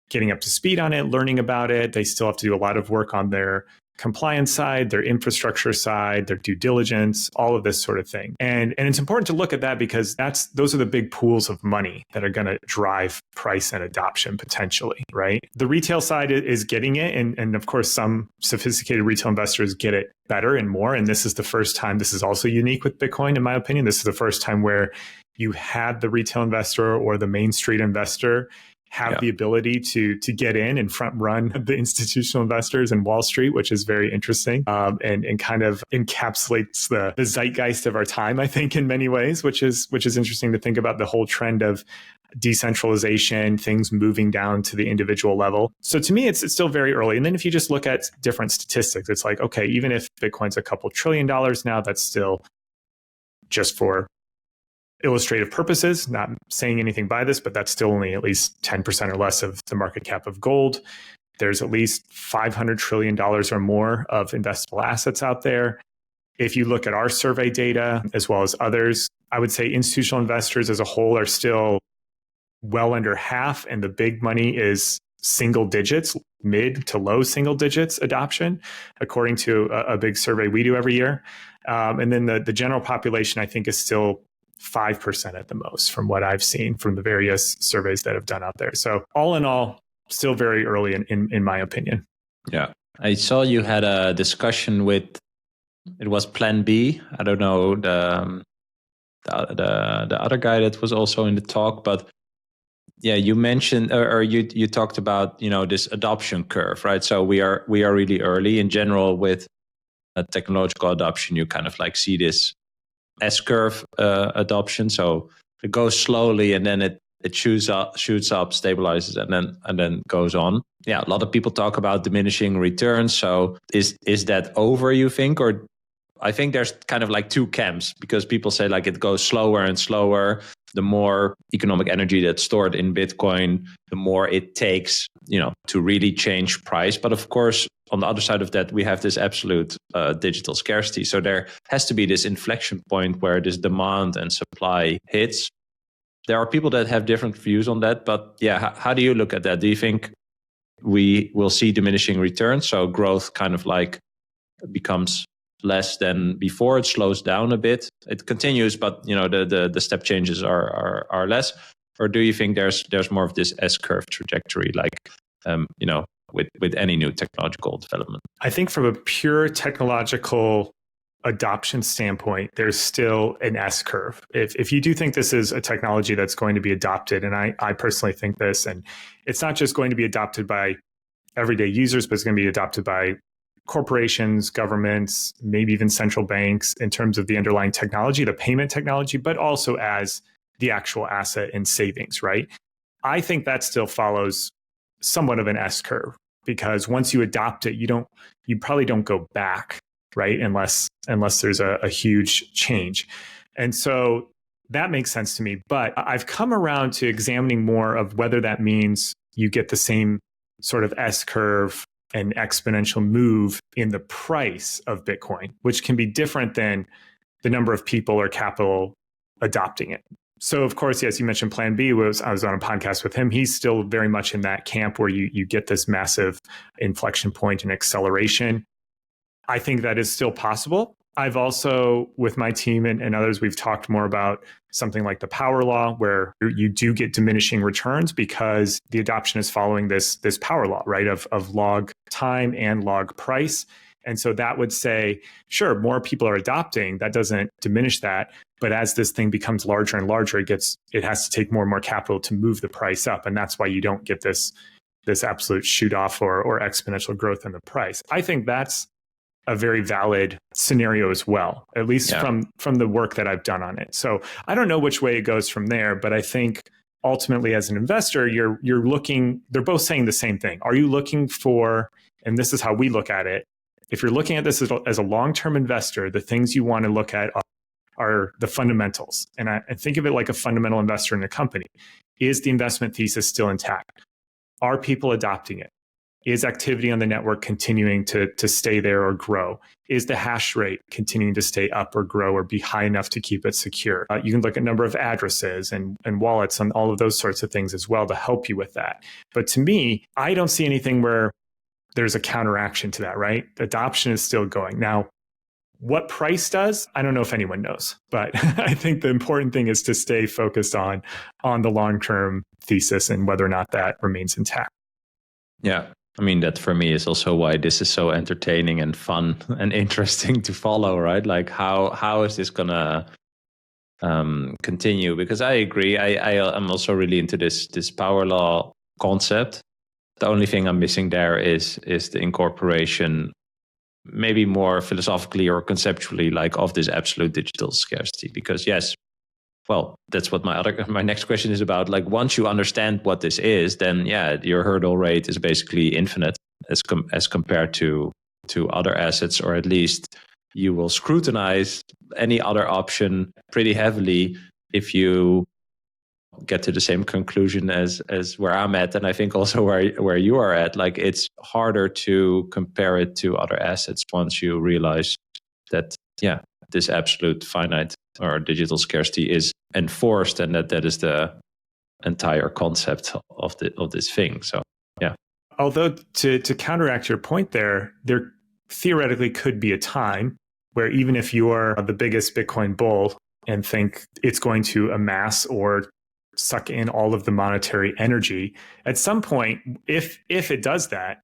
getting up to speed on it, learning about it. They still have to do a lot of work on their compliance side, their infrastructure side, their due diligence, all of this sort of thing. And it's important to look at that because those are the big pools of money that are going to drive price and adoption potentially, right? The retail side is getting it. And of course, some sophisticated retail investors get it better and more. And this is the first time, this is also unique with Bitcoin, in my opinion. This is the first time where you had the retail investor or the Main Street investor have the ability to get in and front run the institutional investors in Wall Street, which is very interesting and kind of encapsulates the zeitgeist of our time, I think, in many ways, which is interesting to think about the whole trend of decentralization, things moving down to the individual level. So to me, it's still very early. And then if you just look at different statistics, it's like, okay, even if Bitcoin's a couple $1 trillion now, that's still just for illustrative purposes, not saying anything by this, but that's still only at least 10% or less of the market cap of gold. There's at least $500 trillion or more of investable assets out there. If you look at our survey data, as well as others, I would say institutional investors as a whole are still well under half, and the big money is single digits, mid to low single digits adoption, according to a big survey we do every year. And then the general population, I think, is still 5% at the most from what I've seen from the various surveys that have done out there. So all in all, still very early in my opinion. Yeah. I saw you had a discussion with, it was Plan B. I don't know, the other guy that was also in the talk, but yeah, you mentioned, or you talked about, this adoption curve, right? So we are really early in general with technological adoption. You kind of like see this S-curve adoption. So it goes slowly and then it shoots up, stabilizes, and then goes on. Yeah, a lot of people talk about diminishing returns. So is that over, you think? Or I think there's kind of like two camps, because people say like it goes slower and slower. The more economic energy that's stored in Bitcoin, the more it takes, to really change price. But of course, on the other side of that, we have this absolute digital scarcity. So there has to be this inflection point where this demand and supply hits. There are people that have different views on that. But yeah, how do you look at that? Do you think we will see diminishing returns? So growth kind of like becomes less than before, it slows down a bit. It continues, but the step changes are less. Or do you think there's more of this S-curve trajectory, like with any new technological development? I think from a pure technological adoption standpoint, there's still an S-curve. If you do think this is a technology that's going to be adopted, and I personally think this, and it's not just going to be adopted by everyday users, but it's going to be adopted by corporations, governments, maybe even central banks in terms of the underlying technology, the payment technology, but also as the actual asset and savings, right? I think that still follows somewhat of an S-curve, because once you adopt it, you probably don't go back, right? Unless there's a huge change. And so that makes sense to me. But I've come around to examining more of whether that means you get the same sort of S-curve and exponential move in the price of Bitcoin, which can be different than the number of people or capital adopting it. So of course, yes, you mentioned Plan B. I was on a podcast with him. He's still very much in that camp where you get this massive inflection point and acceleration. I think that is still possible. I've also, with my team and others, we've talked more about something like the power law, where you do get diminishing returns because the adoption is following this power law, right, of log time and log price. And so that would say, sure, more people are adopting. That doesn't diminish that. But as this thing becomes larger and larger, it has to take more and more capital to move the price up. And that's why you don't get this absolute shoot off or exponential growth in the price. I think that's a very valid scenario as well, at least from the work that I've done on it. So I don't know which way it goes from there, but I think ultimately as an investor, you're looking, they're both saying the same thing. Are you looking for, and this is how we look at it, if you're looking at this as a long-term investor, the things you want to look at are the fundamentals. And I think of it like a fundamental investor in a company. Is the investment thesis still intact? Are people adopting it? Is activity on the network continuing to stay there or grow? Is the hash rate continuing to stay up or grow or be high enough to keep it secure? You can look at number of addresses and wallets and all of those sorts of things as well to help you with that. But to me, I don't see anything where there's a counteraction to that, right? Adoption is still going. Now, what price does, I don't know if anyone knows, but I think the important thing is to stay focused on the long-term thesis and whether or not that remains intact. Yeah. I mean, that for me is also why this is so entertaining and fun and interesting to follow, right? Like how is this gonna continue? Because I agree. I'm also really into this power law concept. The only thing I'm missing there is the incorporation, maybe more philosophically or conceptually, like of this absolute digital scarcity. Because yes, well, that's what my next question is about. Like once you understand what this is, then yeah, your hurdle rate is basically infinite as compared to other assets, or at least you will scrutinize any other option pretty heavily if you get to the same conclusion as where I'm at, and I think also where you are at. Like it's harder to compare it to other assets once you realize that this absolute finite or digital scarcity is enforced, and that is the entire concept of this thing. So yeah. Although to counteract your point there theoretically could be a time where even if you are the biggest Bitcoin bull and think it's going to amass or suck in all of the monetary energy, at some point, if it does that,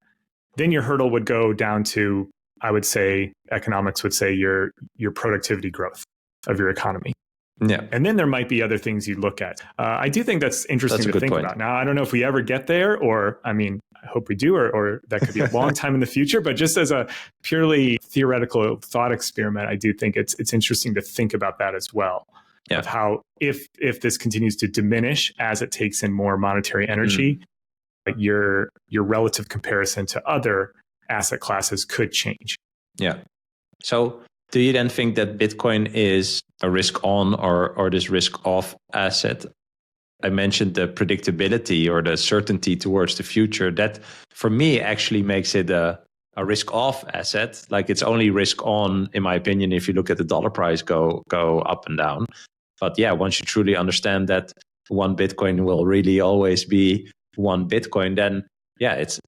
then your hurdle would go down to, I would say, economics would say your productivity growth of your economy. Yeah. And then there might be other things you look at. I do think that's interesting to think about. Now, I don't know if we ever get there, or I mean, I hope we do, or that could be a long time in the future. But just as a purely theoretical thought experiment, I do think it's interesting to think about that as well. Yeah. Of how if this continues to diminish as it takes in more monetary energy, your relative comparison to other asset classes could change. Yeah. So do you then think that Bitcoin is a risk on or this risk off asset? I mentioned the predictability or the certainty towards the future. That for me actually makes it a risk off asset. Like it's only risk on, in my opinion, if you look at the dollar price go up and down. But yeah, once you truly understand that one Bitcoin will really always be one Bitcoin, then yeah, it's,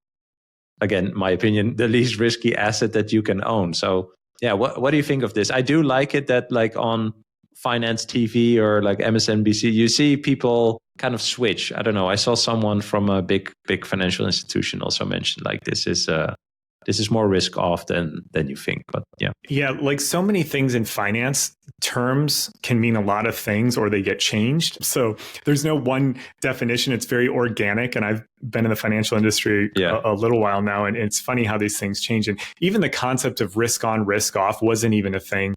again, my opinion, the least risky asset that you can own. So yeah, what do you think of this? I do like it that like on finance TV or like MSNBC, you see people kind of switch. I don't know. I saw someone from a big financial institution also mention like this is more risk off than you think. But yeah. Yeah, like so many things in finance, terms can mean a lot of things or they get changed. So there's no one definition. It's very organic. And I've been in the financial industry a little while now. And it's funny how these things change. And even the concept of risk on, risk off wasn't even a thing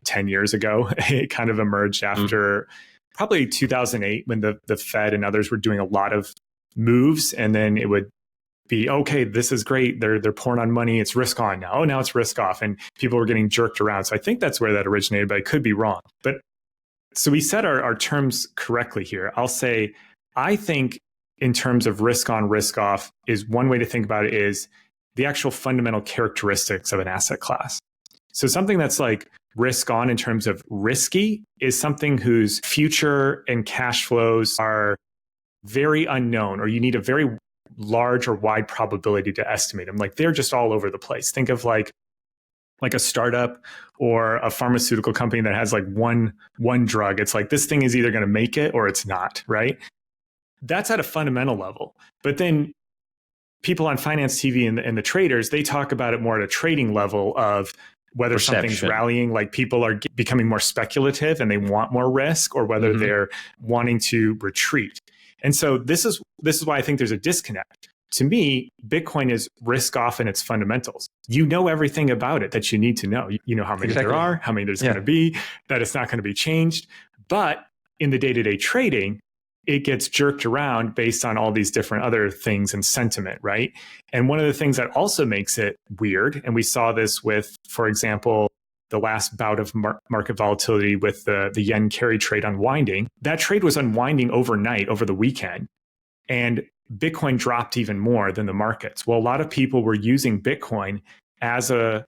10 years ago. It kind of emerged after probably 2008 when the Fed and others were doing a lot of moves. And then it would be, okay, this is great. They're pouring on money. It's risk on now. Oh, now it's risk off. And people were getting jerked around. So I think that's where that originated, but I could be wrong. But so we set our terms correctly here. I'll say, I think in terms of risk on, risk off is one way to think about it is the actual fundamental characteristics of an asset class. So something that's like risk on in terms of risky is something whose future and cash flows are very unknown, or you need a very large or wide probability to estimate them. Like they're just all over the place. Think of like a startup or a pharmaceutical company that has like one drug. It's like this thing is either going to make it or it's not, right? That's at a fundamental level. But then people on finance TV and the traders, they talk about it more at a trading level of whether something's rallying, like people are becoming more speculative and they want more risk, or whether they're wanting to retreat. And so this is why I think there's a disconnect. To me, Bitcoin is risk off in its fundamentals. You know everything about it that you need to know. You know how many there are, how many there's going to be, that it's not going to be changed. But in the day-to-day trading, it gets jerked around based on all these different other things and sentiment, right? And one of the things that also makes it weird, and we saw this with, for example, the last bout of market volatility with the yen carry trade unwinding, that trade was unwinding overnight over the weekend. And Bitcoin dropped even more than the markets. Well, a lot of people were using Bitcoin as a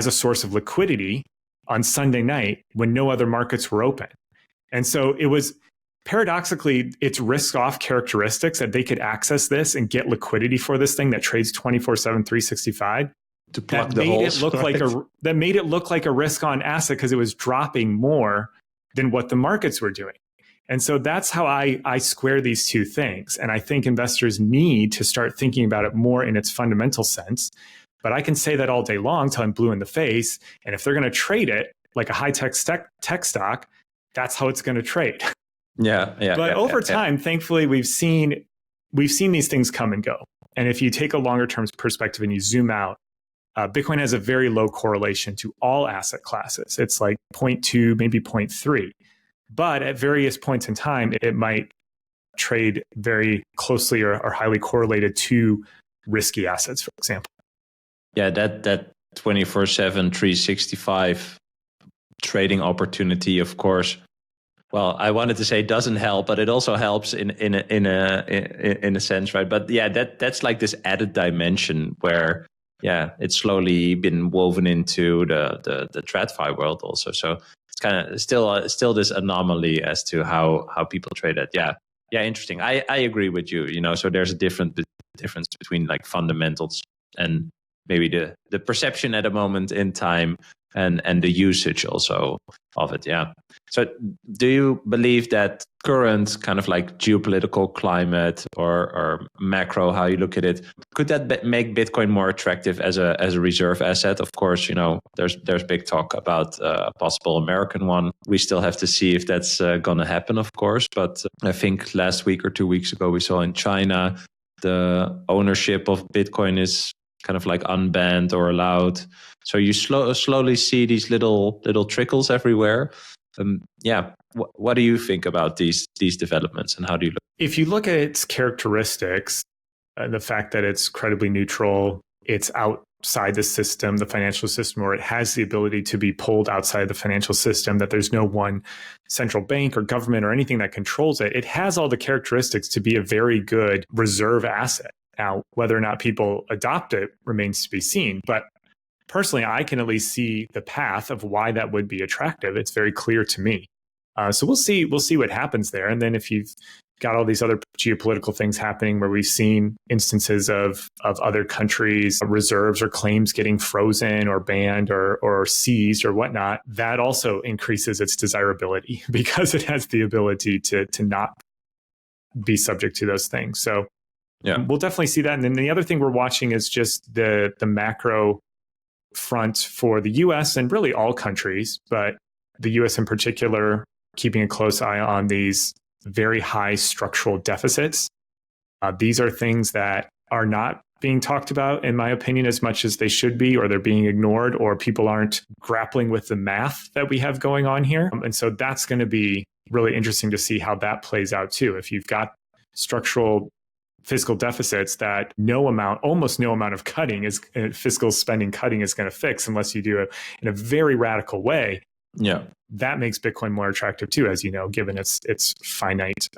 source of liquidity on Sunday night when no other markets were open. And so it was paradoxically, its risk-off characteristics that they could access this and get liquidity for this thing that trades 24/7, 365. To plug the holes, That made it look like a risk-on asset because it was dropping more than what the markets were doing. And so that's how I square these two things. And I think investors need to start thinking about it more in its fundamental sense. But I can say that all day long till I'm blue in the face. And if they're going to trade it like a high-tech tech stock, that's how it's going to trade. But over time, thankfully, we've seen these things come and go. And if you take a longer term perspective and you zoom out, Bitcoin has a very low correlation to all asset classes. It's like 0.2, maybe 0.3. But at various points in time, it might trade very closely or highly correlated to risky assets, for example. Yeah, that 24/7, 365 trading opportunity, of course. Well, I wanted to say doesn't help, but it also helps in a sense, right? But yeah, that's like this added dimension where it's slowly been woven into the TradFi world also. So it's kind of still this anomaly as to how people trade it. Yeah, interesting. I agree with you. So there's a difference between like fundamentals and maybe the perception at a moment in time and the usage also of it. Yeah. So do you believe that current kind of like geopolitical climate or macro, how you look at it, could that make Bitcoin more attractive as a reserve asset? Of course, there's big talk about a possible American one. We still have to see if that's going to happen, of course. But I think last week or 2 weeks ago, we saw in China, the ownership of Bitcoin is kind of like unbanned or allowed. So you slowly see these little trickles everywhere. What do you think about these developments, and how do you look? If you look at its characteristics, the fact that it's credibly neutral, it's outside the system, the financial system, or it has the ability to be pulled outside the financial system, that there's no one central bank or government or anything that controls it, it has all the characteristics to be a very good reserve asset. Now, whether or not people adopt it remains to be seen. But personally, I can at least see the path of why that would be attractive. It's very clear to me. So we'll see what happens there. And then if you've got all these other geopolitical things happening where we've seen instances of other countries' reserves or claims getting frozen or banned or seized or whatnot, that also increases its desirability because it has the ability to not be subject to those things. So we'll definitely see that. And then the other thing we're watching is just the macro front for the US and really all countries, but the US in particular, keeping a close eye on these very high structural deficits. These are things that are not being talked about, in my opinion, as much as they should be, or they're being ignored, or people aren't grappling with the math that we have going on here. And so that's going to be really interesting to see how that plays out too. If you've got structural fiscal deficits that almost no amount of cutting is fiscal spending cutting is going to fix unless you do it in a very radical way. Yeah, that makes Bitcoin more attractive too, as you know, given its finite.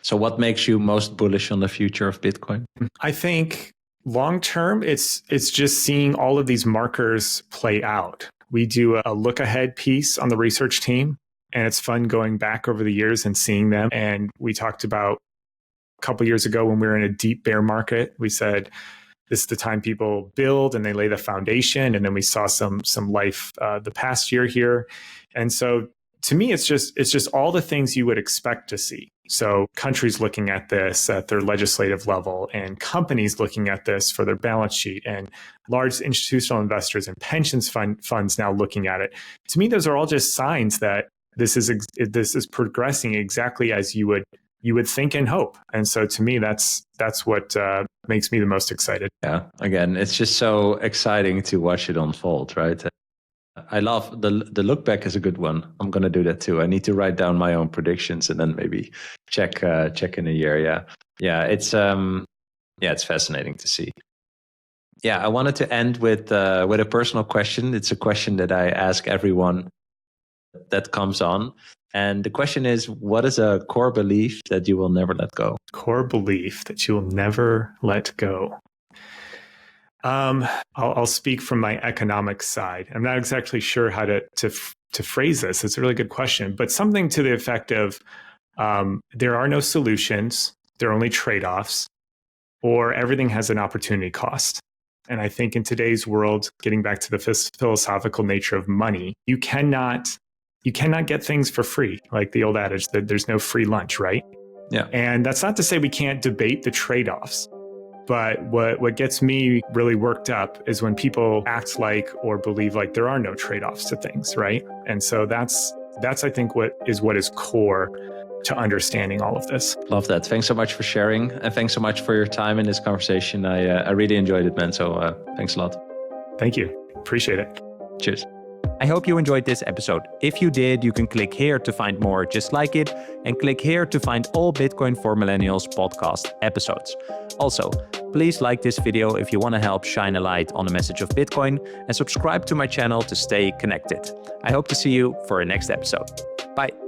So, what makes you most bullish on the future of Bitcoin? I think long term, it's just seeing all of these markers play out. We do a look ahead piece on the research team, and it's fun going back over the years and seeing them. And we talked about a couple of years ago when we were in a deep bear market, we said, this is the time people build and they lay the foundation. And then we saw some life the past year here. And so to me, it's just all the things you would expect to see. So countries looking at this at their legislative level, and companies looking at this for their balance sheet, and large institutional investors and pensions funds now looking at it. To me, those are all just signs that this is progressing exactly as you would think and hope. And so to me, that's what makes me the most excited. Yeah. Again, it's just so exciting to watch it unfold, right? I love the look back is a good one. I'm going to do that too. I need to write down my own predictions and then maybe check in a year. Yeah. It's fascinating to see. Yeah. I wanted to end with a personal question. It's a question that I ask everyone that comes on. And the question is, what is a core belief that you will never let go? Core belief that you will never let go. I'll speak from my economic side. I'm not exactly sure how to phrase this. It's a really good question, but something to the effect of There are no solutions. There are only trade-offs, or everything has an opportunity cost. And I think in today's world, getting back to the philosophical nature of money, you cannot get things for free. Like the old adage that there's no free lunch, right? Yeah. And that's not to say we can't debate the trade-offs. But what gets me really worked up is when people act like or believe like there are no trade-offs to things, right? And so that's I think what is core to understanding all of this. Love that. Thanks so much for sharing, and thanks so much for your time in this conversation. I really enjoyed it, man. So thanks a lot. Thank you. Appreciate it. Cheers. I hope you enjoyed this episode. If you did, you can click here to find more just like it, and click here to find all Bitcoin for Millennials podcast episodes. Also, please like this video if you want to help shine a light on the message of Bitcoin, and subscribe to my channel to stay connected. I hope to see you for a next episode. Bye.